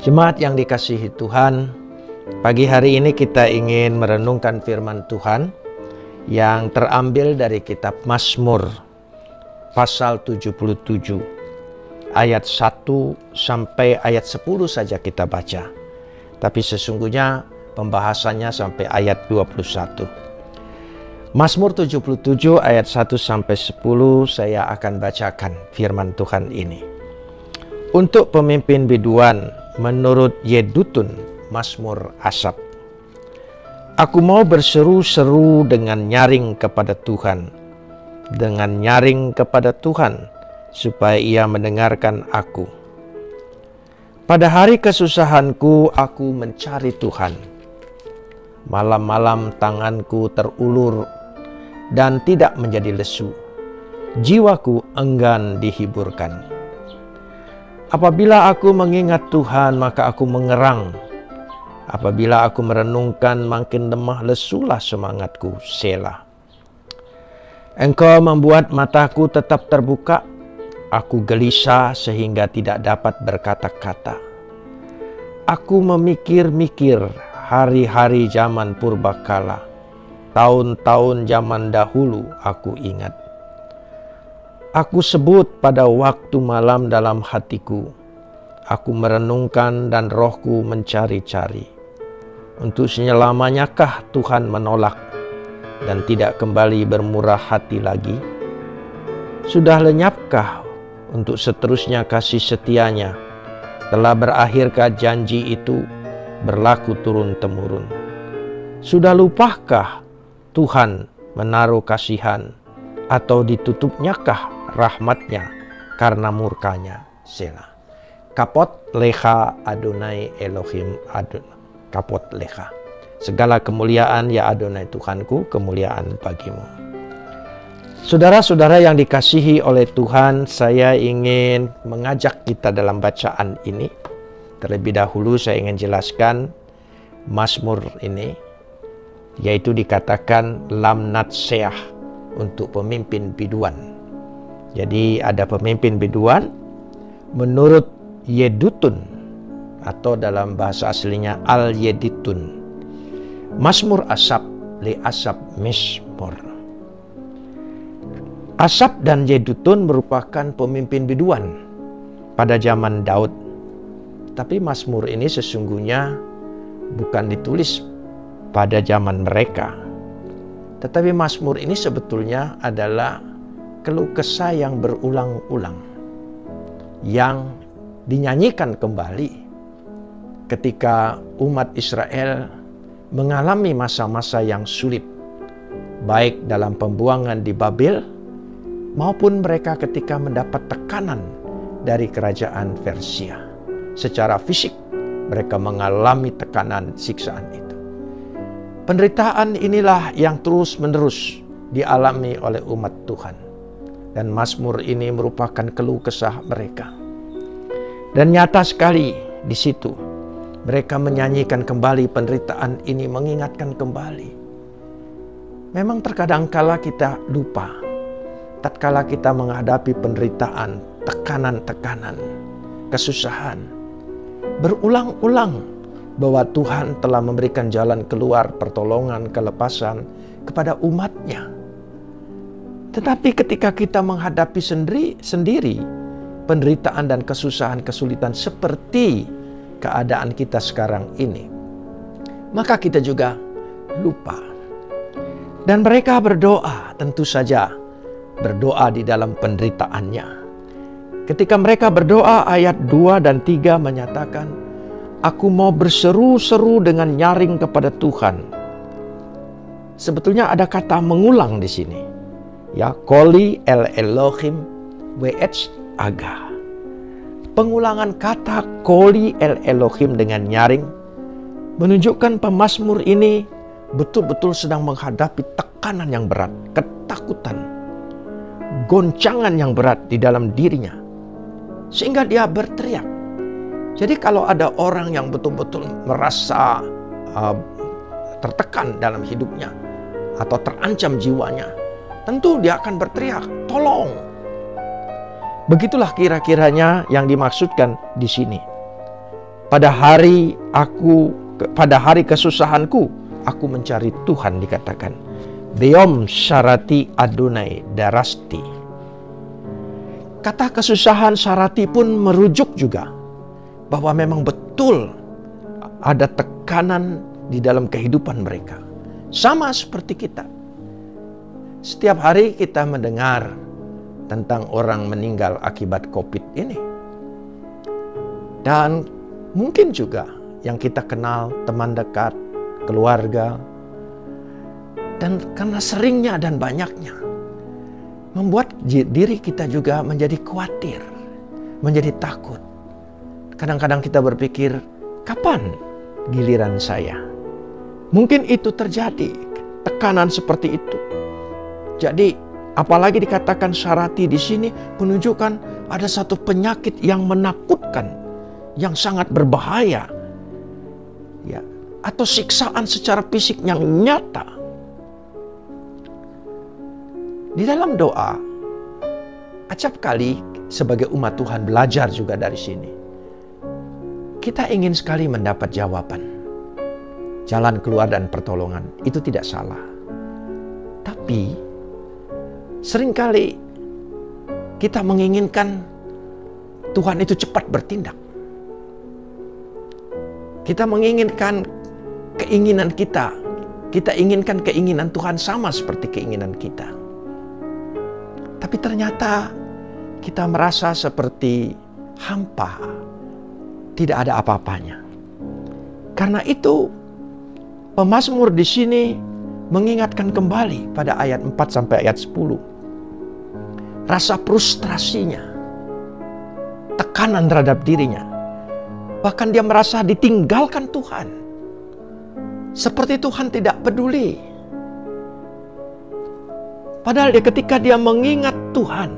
Jemaat yang dikasihi Tuhan, pagi hari ini kita ingin merenungkan firman Tuhan yang terambil dari kitab Mazmur pasal 77 ayat 1 sampai ayat 10 saja kita baca. Tapi sesungguhnya pembahasannya sampai ayat 21. Mazmur 77 ayat 1 sampai 10 saya akan bacakan firman Tuhan ini. Untuk pemimpin biduan menurut Yedutun, Mazmur Asaf. Aku mau berseru-seru dengan nyaring kepada Tuhan, dengan nyaring kepada Tuhan, supaya Ia mendengarkan aku. Pada hari kesusahanku aku mencari Tuhan. Malam-malam tanganku terulur dan tidak menjadi lesu. Jiwaku enggan dihiburkan. Apabila aku mengingat Tuhan, maka aku mengerang. Apabila aku merenungkan, makin lemah lesulah semangatku. Selah. Engkau membuat mataku tetap terbuka. Aku gelisah sehingga tidak dapat berkata-kata. Aku memikir-mikir hari-hari zaman purbakala. Tahun-tahun zaman dahulu aku ingat. Aku sebut pada waktu malam dalam hatiku. Aku merenungkan dan rohku mencari-cari. Untuk selama-lamanyakah Tuhan menolak dan tidak kembali bermurah hati lagi? Sudah lenyapkah untuk seterusnya kasih setianya? Telah berakhirkah janji itu berlaku turun-temurun? Sudah lupakah Tuhan menaruh kasihan? Atau ditutupnyakah rahmatnya karena murkanya? Selah. Kapot lecha Adonai Elohim Adonai. Kapot lecha. Segala kemuliaan ya Adonai Tuhanku, kemuliaan bagimu. Saudara-saudara yang dikasihi oleh Tuhan, saya ingin mengajak kita dalam bacaan ini. Terlebih dahulu saya ingin jelaskan Mazmur ini, yaitu dikatakan lam natseah, untuk pemimpin biduan. Jadi ada pemimpin biduan menurut Yedutun, atau dalam bahasa aslinya Al-Yeditun. Mazmur Asaf li Asaf Mizmor. Asaf dan Yedutun merupakan pemimpin biduan pada zaman Daud. Tapi Mazmur ini sesungguhnya bukan ditulis pada zaman mereka. Tetapi Mazmur ini sebetulnya adalah keluh kesah yang berulang-ulang, yang dinyanyikan kembali ketika umat Israel mengalami masa-masa yang sulit, baik dalam pembuangan di Babel maupun mereka ketika mendapat tekanan dari kerajaan Persia. Secara fisik mereka mengalami tekanan siksaan itu. Penderitaan inilah yang terus-menerus dialami oleh umat Tuhan. Dan Mazmur ini merupakan keluh kesah mereka. Dan nyata sekali di situ mereka menyanyikan kembali penderitaan ini, mengingatkan kembali. Memang terkadang kala kita lupa, tatkala kita menghadapi penderitaan, tekanan-tekanan, kesusahan, berulang-ulang bahwa Tuhan telah memberikan jalan keluar, pertolongan, kelepasan kepada umatnya. Tetapi ketika kita menghadapi sendiri penderitaan dan kesusahan, kesulitan seperti keadaan kita sekarang ini, maka kita juga lupa. Dan mereka berdoa, tentu saja berdoa di dalam penderitaannya. Ketika mereka berdoa, ayat 2 dan 3 menyatakan, aku mau berseru-seru dengan nyaring kepada Tuhan. Sebetulnya ada kata mengulang di sini. Ya, Koli el Elohim we'etz aga. Pengulangan kata Koli el Elohim dengan nyaring menunjukkan pemazmur ini betul-betul sedang menghadapi tekanan yang berat, ketakutan, goncangan yang berat di dalam dirinya. Sehingga dia berteriak. Jadi kalau ada orang yang betul-betul merasa tertekan dalam hidupnya atau terancam jiwanya, tentu dia akan berteriak, tolong. Begitulah kira-kiranya yang dimaksudkan di sini. pada hari kesusahanku, aku mencari Tuhan, dikatakan. Beom syarati Adonai darasti. Kata kesusahan syarati pun merujuk juga bahwa memang betul ada tekanan di dalam kehidupan mereka. Sama seperti kita. Setiap hari kita mendengar tentang orang meninggal akibat COVID ini. Dan mungkin juga yang kita kenal, teman dekat, keluarga. Dan karena seringnya dan banyaknya, membuat diri kita juga menjadi khawatir, menjadi takut. Kadang-kadang kita berpikir, kapan giliran saya? Mungkin itu terjadi, tekanan seperti itu. Jadi, apalagi dikatakan syarati di sini menunjukkan ada satu penyakit yang menakutkan, yang sangat berbahaya, ya, atau siksaan secara fisik yang nyata. Di dalam doa, acap kali sebagai umat Tuhan belajar juga dari sini. Kita ingin sekali mendapat jawaban, jalan keluar dan pertolongan. Itu tidak salah. Tapi seringkali kita menginginkan Tuhan itu cepat bertindak. Kita menginginkan keinginan kita. Kita inginkan keinginan Tuhan sama seperti keinginan kita. Tapi ternyata kita merasa seperti hampa, tidak ada apa-apanya. Karena itu pemazmur di sini mengingatkan kembali pada ayat 4 sampai ayat 10. Rasa frustrasinya, tekanan terhadap dirinya. Bahkan dia merasa ditinggalkan Tuhan. Seperti Tuhan tidak peduli. Padahal ketika dia mengingat Tuhan,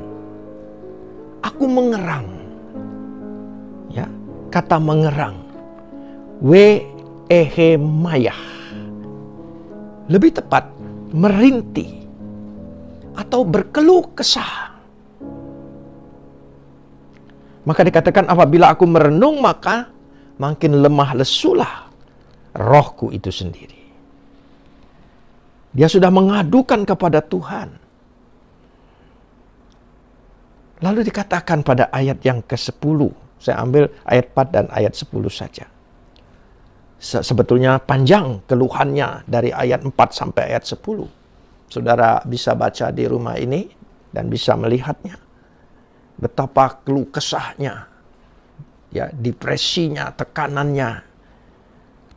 aku mengerang. Ya, kata mengerang. Wehemayah. Lebih tepat, merintih. Atau berkeluh kesah. Maka dikatakan apabila aku merenung, maka makin lemah lesulah rohku itu sendiri. Dia sudah mengadukan kepada Tuhan. Lalu dikatakan pada ayat yang ke-10. Saya ambil ayat 4 dan ayat 10 saja. Sebetulnya panjang keluhannya dari ayat 4 sampai ayat 10. Saudara bisa baca di rumah ini dan bisa melihatnya. Betapa keluh kesahnya. Ya, depresinya, tekanannya.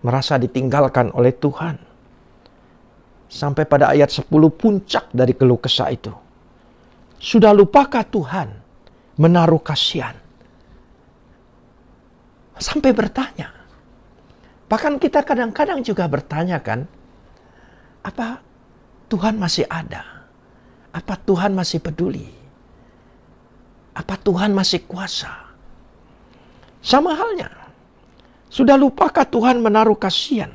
Merasa ditinggalkan oleh Tuhan. Sampai pada ayat 10 puncak dari keluh kesah itu. Sudah lupakah Tuhan menaruh kasihan? Sampai bertanya. Bahkan kita kadang-kadang juga bertanya kan, apa Tuhan masih ada? Apa Tuhan masih peduli? Apa Tuhan masih kuasa? Sama halnya. Sudah lupakah Tuhan menaruh kasihan?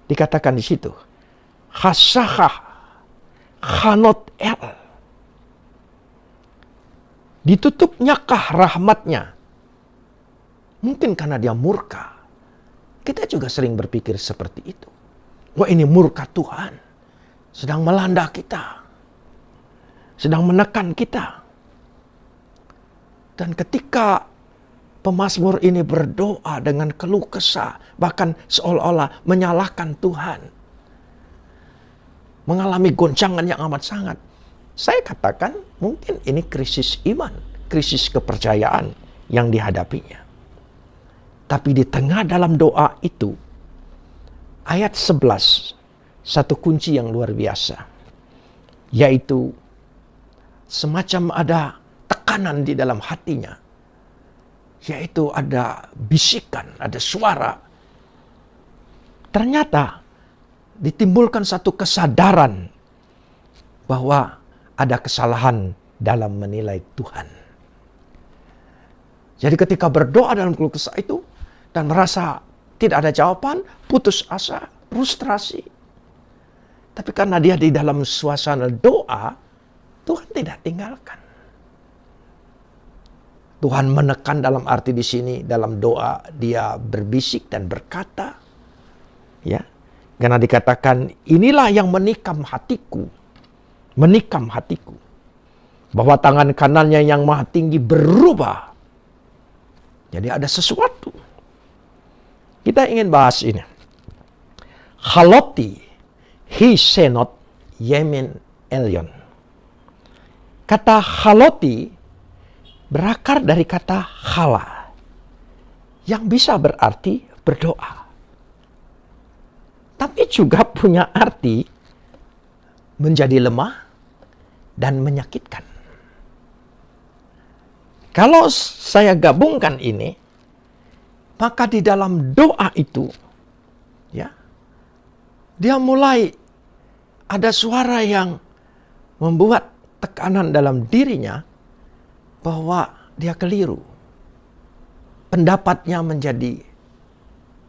Dikatakan di situ. Hasahah Hanot el. Ditutupnyakah rahmatnya? Mungkin karena dia murka. Kita juga sering berpikir seperti itu. Wah, ini murka Tuhan. Sedang melanda kita. Sedang menekan kita. Dan ketika pemazmur ini berdoa dengan keluh kesah. Bahkan seolah-olah menyalahkan Tuhan. Mengalami goncangan yang amat sangat. Saya katakan mungkin ini krisis iman, krisis kepercayaan yang dihadapinya. Tapi di tengah dalam doa itu, ayat 11, satu kunci yang luar biasa. Yaitu semacam ada tekanan di dalam hatinya. Yaitu ada bisikan, ada suara. Ternyata ditimbulkan satu kesadaran bahwa ada kesalahan dalam menilai Tuhan. Jadi ketika berdoa dalam keluh kesah itu dan merasa tidak ada jawaban, putus asa, frustrasi. Tapi karena dia di dalam suasana doa, Tuhan tidak tinggalkan. Tuhan menekan dalam arti di sini, dalam doa dia berbisik dan berkata, ya, karena dikatakan inilah yang menikam hatiku, bahwa tangan kanannya yang maha tinggi berubah. Jadi ada sesuatu. Kita ingin bahas ini. Haloti hi senot yemin elyon. Kata haloti berakar dari kata hala, yang bisa berarti berdoa. Tapi juga punya arti menjadi lemah dan menyakitkan. Kalau saya gabungkan ini, maka di dalam doa itu, ya, dia mulai ada suara yang membuat tekanan dalam dirinya bahwa dia keliru. Pendapatnya menjadi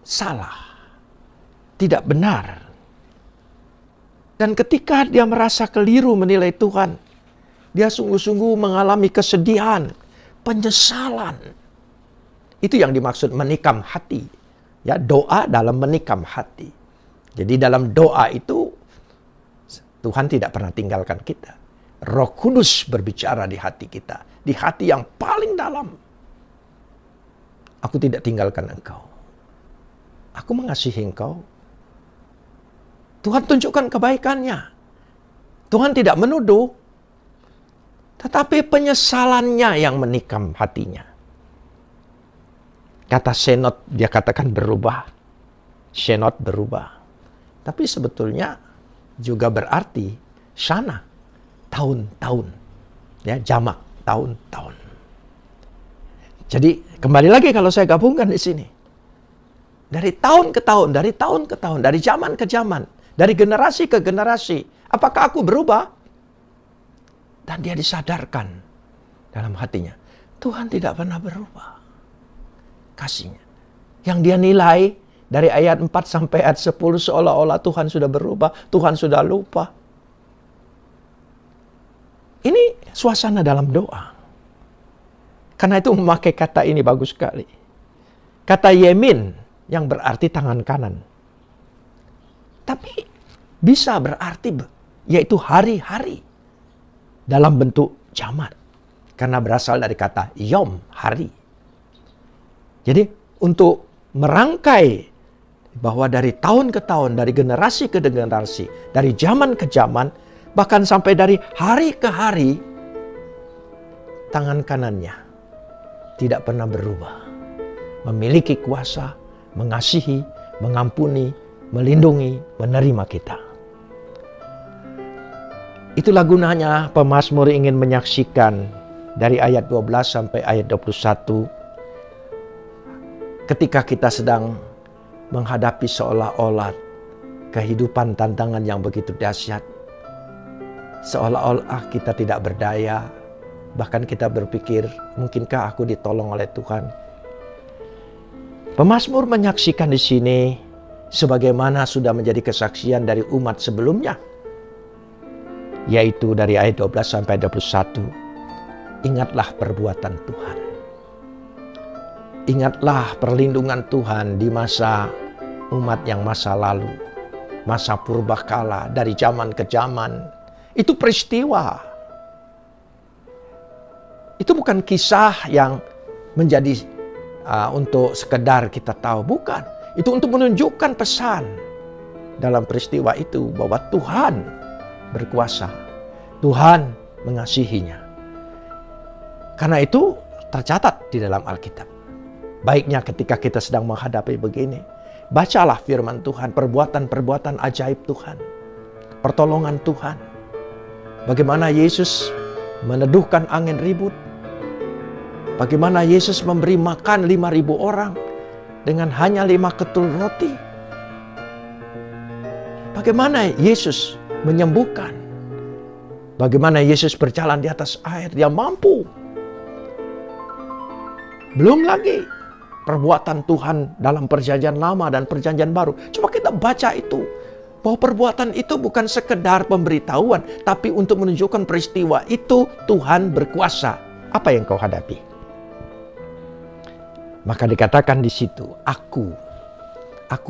salah, tidak benar. Dan ketika dia merasa keliru menilai Tuhan, dia sungguh-sungguh mengalami kesedihan, penyesalan. Itu yang dimaksud menikam hati. Ya, doa dalam menikam hati. Jadi dalam doa itu Tuhan tidak pernah tinggalkan kita. Roh Kudus berbicara di hati kita, di hati yang paling dalam. Aku tidak tinggalkan engkau. Aku mengasihi engkau. Tuhan tunjukkan kebaikannya. Tuhan tidak menuduh, tetapi penyesalannya yang menikam hatinya. Kata senot, dia katakan berubah. Senot berubah. Tapi sebetulnya juga berarti sana. Tahun-tahun, ya, jamak tahun-tahun. Jadi kembali lagi kalau saya gabungkan di sini, dari tahun ke tahun, dari tahun ke tahun, dari zaman ke zaman, dari generasi ke generasi, apakah aku berubah? Dan dia disadarkan dalam hatinya, Tuhan tidak pernah berubah kasihnya. Yang dia nilai dari ayat 4 sampai ayat 10 seolah-olah Tuhan sudah berubah, Tuhan sudah lupa. Ini suasana dalam doa. Karena itu memakai kata ini bagus sekali. Kata yemin yang berarti tangan kanan. Tapi bisa berarti yaitu hari-hari dalam bentuk jamak. Karena berasal dari kata yom, hari. Jadi untuk merangkai bahwa dari tahun ke tahun, dari generasi ke generasi, dari zaman ke zaman, bahkan sampai dari hari ke hari, tangan kanannya tidak pernah berubah. Memiliki kuasa, mengasihi, mengampuni, melindungi, menerima kita. Itulah gunanya pemazmur ingin menyaksikan dari ayat 12 sampai ayat 21. Ketika kita sedang menghadapi seolah-olah kehidupan tantangan yang begitu dahsyat, seolah-olah kita tidak berdaya, bahkan kita berpikir, mungkinkah aku ditolong oleh Tuhan? Pemazmur menyaksikan di sini, sebagaimana sudah menjadi kesaksian dari umat sebelumnya, yaitu dari ayat 12 sampai 21. Ingatlah perbuatan Tuhan. Ingatlah perlindungan Tuhan di masa umat yang masa lalu, masa purbakala, dari zaman ke zaman. Itu peristiwa. Itu bukan kisah yang menjadi untuk sekedar kita tahu. Bukan. Itu untuk menunjukkan pesan dalam peristiwa itu bahwa Tuhan berkuasa. Tuhan mengasihinya. Karena itu tercatat di dalam Alkitab. Baiknya ketika kita sedang menghadapi begini, bacalah firman Tuhan, perbuatan-perbuatan ajaib Tuhan, pertolongan Tuhan. Bagaimana Yesus meneduhkan angin ribut. Bagaimana Yesus memberi makan 5.000 orang dengan hanya 5 ketul roti. Bagaimana Yesus menyembuhkan. Bagaimana Yesus berjalan di atas air. Dia mampu. Belum lagi perbuatan Tuhan dalam perjanjian lama dan perjanjian baru. Coba kita baca itu. Bahwa perbuatan itu bukan sekedar pemberitahuan, tapi untuk menunjukkan peristiwa itu Tuhan berkuasa. Apa yang kau hadapi? Maka dikatakan di situ, aku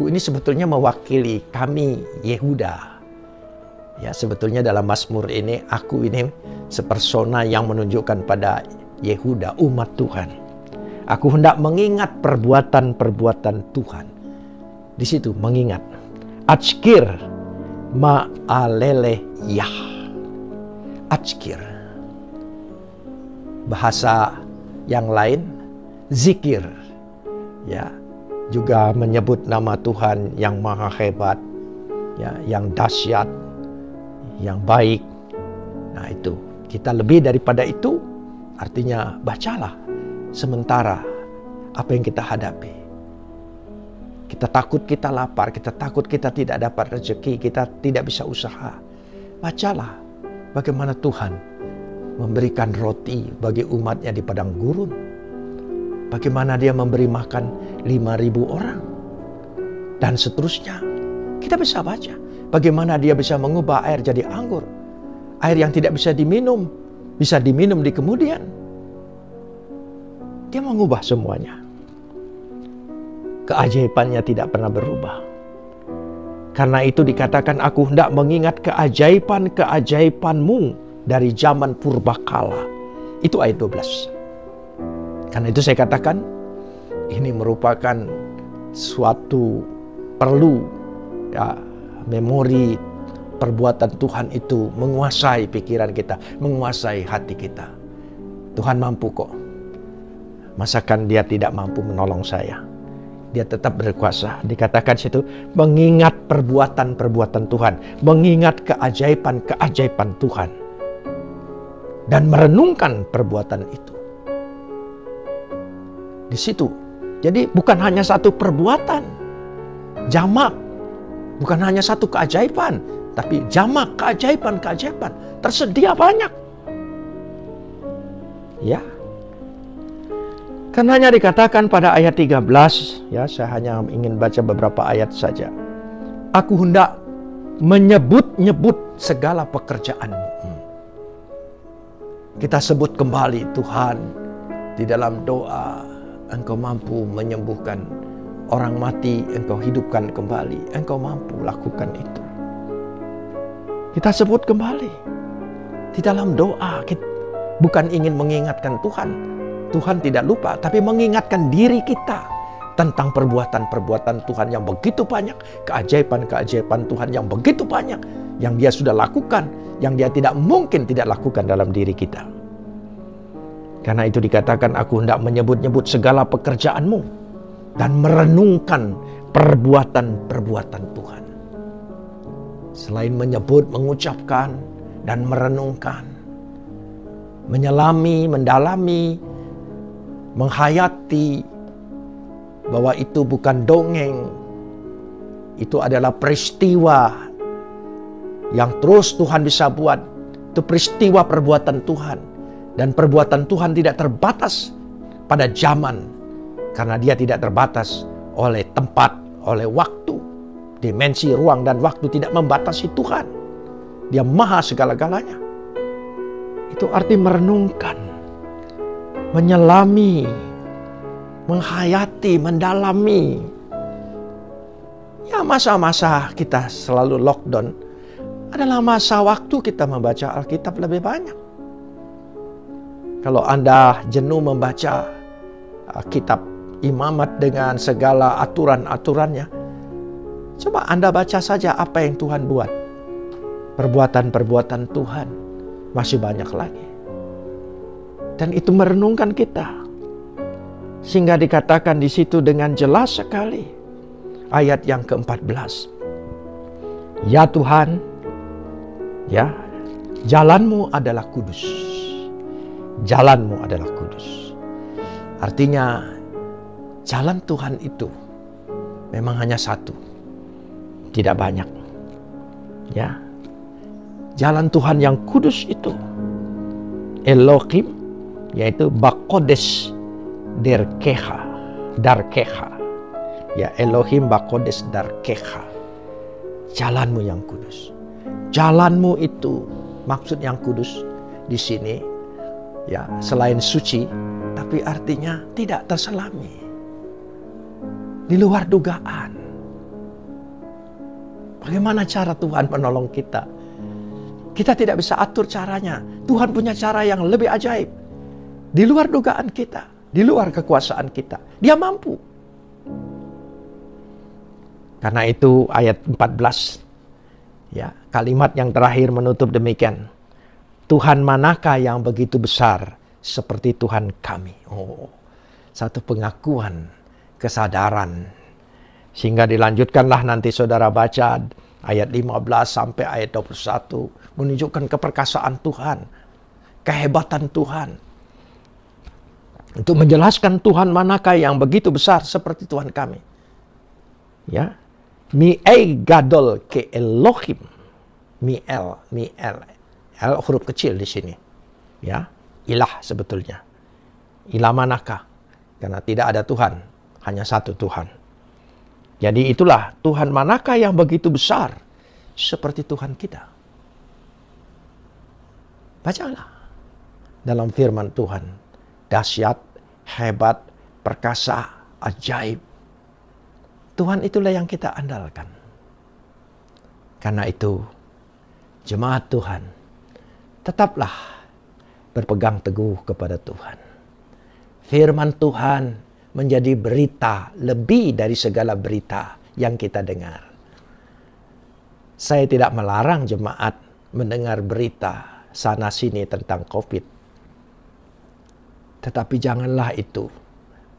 ini sebetulnya mewakili kami Yehuda. Ya, sebetulnya dalam Mazmur ini, aku ini sepersona yang menunjukkan pada Yehuda, umat Tuhan. Aku hendak mengingat perbuatan-perbuatan Tuhan. Di situ mengingat. Atskir ma'alele yah. Atskir. Bahasa yang lain, zikir. Ya, juga menyebut nama Tuhan yang maha hebat, ya, yang dahsyat, yang baik. Nah itu, kita lebih daripada itu, artinya bacalah sementara apa yang kita hadapi. Kita takut kita lapar, kita takut kita tidak dapat rezeki, kita tidak bisa usaha. Bacalah bagaimana Tuhan memberikan roti bagi umatnya di padang gurun. Bagaimana dia memberi makan 5.000 orang. Dan seterusnya. Kita bisa baca. Bagaimana dia bisa mengubah air jadi anggur. Air yang tidak bisa diminum. Bisa diminum di kemudian. Dia mengubah semuanya. Keajaibannya tidak pernah berubah. Karena itu dikatakan aku hendak mengingat keajaiban-keajaibanmu dari zaman purbakala. Itu ayat 12. Karena itu saya katakan, ini merupakan suatu perlu, ya, memori perbuatan Tuhan itu menguasai pikiran kita, menguasai hati kita. Tuhan mampu kok. Masakan dia tidak mampu menolong saya? Dia tetap berkuasa. Dikatakan situ, mengingat perbuatan-perbuatan Tuhan, mengingat keajaiban-keajaiban Tuhan, dan merenungkan perbuatan itu. Di situ. Jadi bukan hanya satu perbuatan. Jamak. Bukan hanya satu keajaiban. Tapi jamak keajaiban-keajaiban. Tersedia banyak. Ya. Karenanya dikatakan pada ayat 13. Ya, saya hanya ingin baca beberapa ayat saja. Aku hendak menyebut-nyebut segala pekerjaanmu. Kita sebut kembali Tuhan di dalam doa. Engkau mampu menyembuhkan orang mati, engkau hidupkan kembali. Engkau mampu lakukan itu. Kita sebut kembali. Di dalam doa, kita bukan ingin mengingatkan Tuhan. Tuhan tidak lupa, tapi mengingatkan diri kita tentang perbuatan-perbuatan Tuhan yang begitu banyak. Keajaiban-keajaiban Tuhan yang begitu banyak. Yang dia sudah lakukan, yang dia tidak mungkin tidak lakukan dalam diri kita. Karena itu dikatakan aku hendak menyebut-nyebut segala pekerjaanmu dan merenungkan perbuatan-perbuatan Tuhan. Selain menyebut, mengucapkan, dan merenungkan, menyelami, mendalami, menghayati bahwa itu bukan dongeng, itu adalah peristiwa yang terus Tuhan bisa buat. Itu peristiwa perbuatan Tuhan. Dan perbuatan Tuhan tidak terbatas pada zaman. Karena dia tidak terbatas oleh tempat, oleh waktu. Dimensi ruang dan waktu tidak membatasi Tuhan. Dia maha segala-galanya. Itu arti merenungkan. Menyelami. Menghayati, mendalami. Ya, masa-masa kita selalu lockdown adalah masa waktu kita membaca Alkitab lebih banyak. Kalau Anda jenuh membaca kitab imamat dengan segala aturan-aturannya, coba Anda baca saja apa yang Tuhan buat. Perbuatan-perbuatan Tuhan masih banyak lagi. Dan itu merenungkan kita. Sehingga dikatakan di situ dengan jelas sekali. Ayat yang ke-14. Ya Tuhan, ya, jalanmu adalah kudus. Jalanmu adalah kudus. Artinya jalan Tuhan itu memang hanya satu. Tidak banyak. Ya. Jalan Tuhan yang kudus itu Elohim, yaitu Bakodes Darkeha. Ya, Elohim Bakodes Darkeha. Jalanmu yang kudus. Jalanmu itu maksud yang kudus di sini. Ya, selain suci, tapi artinya tidak terselami. di luar dugaan. Bagaimana cara Tuhan menolong kita? Kita tidak bisa atur caranya. Tuhan punya cara yang lebih ajaib. Di luar dugaan kita, di luar kekuasaan kita. Dia mampu. Karena itu ayat 14, ya, kalimat yang terakhir menutup demikian. Tuhan manakah yang begitu besar seperti Tuhan kami? Oh, satu pengakuan, kesadaran. Sehingga dilanjutkanlah nanti saudara baca ayat 15 sampai ayat 21. Menunjukkan keperkasaan Tuhan, kehebatan Tuhan. Untuk menjelaskan Tuhan manakah yang begitu besar seperti Tuhan kami. Ya, mi'ei gadol ke Elohim. Mi'el. El huruf kecil di sini. Ya, ilah sebetulnya. Ilah manakah? Karena tidak ada Tuhan, hanya satu Tuhan. Jadi itulah Tuhan manakah yang begitu besar seperti Tuhan kita. Bacalah dalam firman Tuhan. Dahsyat, hebat, perkasa, ajaib. Tuhan itulah yang kita andalkan. Karena itu, jemaat Tuhan, tetaplah berpegang teguh kepada Tuhan. Firman Tuhan menjadi berita lebih dari segala berita yang kita dengar. Saya tidak melarang jemaat mendengar berita sana-sini tentang COVID. Tetapi janganlah itu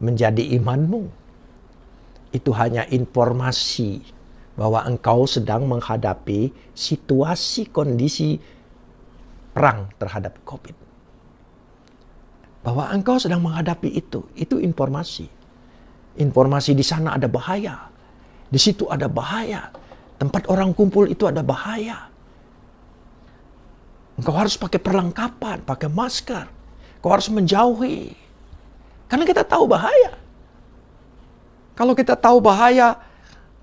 menjadi imanmu. Itu hanya informasi bahwa engkau sedang menghadapi situasi kondisi perang terhadap COVID. Bahwa engkau sedang menghadapi itu informasi. Informasi di sana ada bahaya. Di situ ada bahaya. Tempat orang kumpul itu ada bahaya. Engkau harus pakai perlengkapan, pakai masker. Engkau harus menjauhi. Karena kita tahu bahaya. Kalau kita tahu bahaya,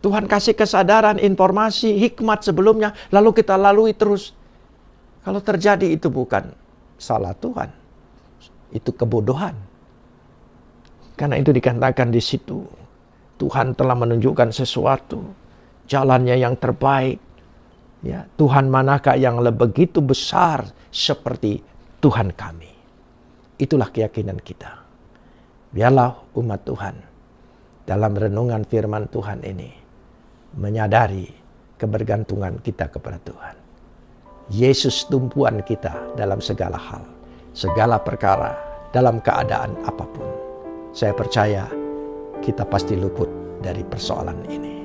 Tuhan kasih kesadaran, informasi, hikmat sebelumnya, lalu kita lalui terus. Kalau terjadi itu bukan salah Tuhan. Itu kebodohan. Karena itu dikatakan di situ, Tuhan telah menunjukkan sesuatu, jalannya yang terbaik. Ya, Tuhan manakah yang begitu besar seperti Tuhan kami. Itulah keyakinan kita. Biarlah umat Tuhan dalam renungan firman Tuhan ini menyadari kebergantungan kita kepada Tuhan. Yesus tumpuan kita dalam segala hal, segala perkara, dalam keadaan apapun. Saya percaya kita pasti luput dari persoalan ini.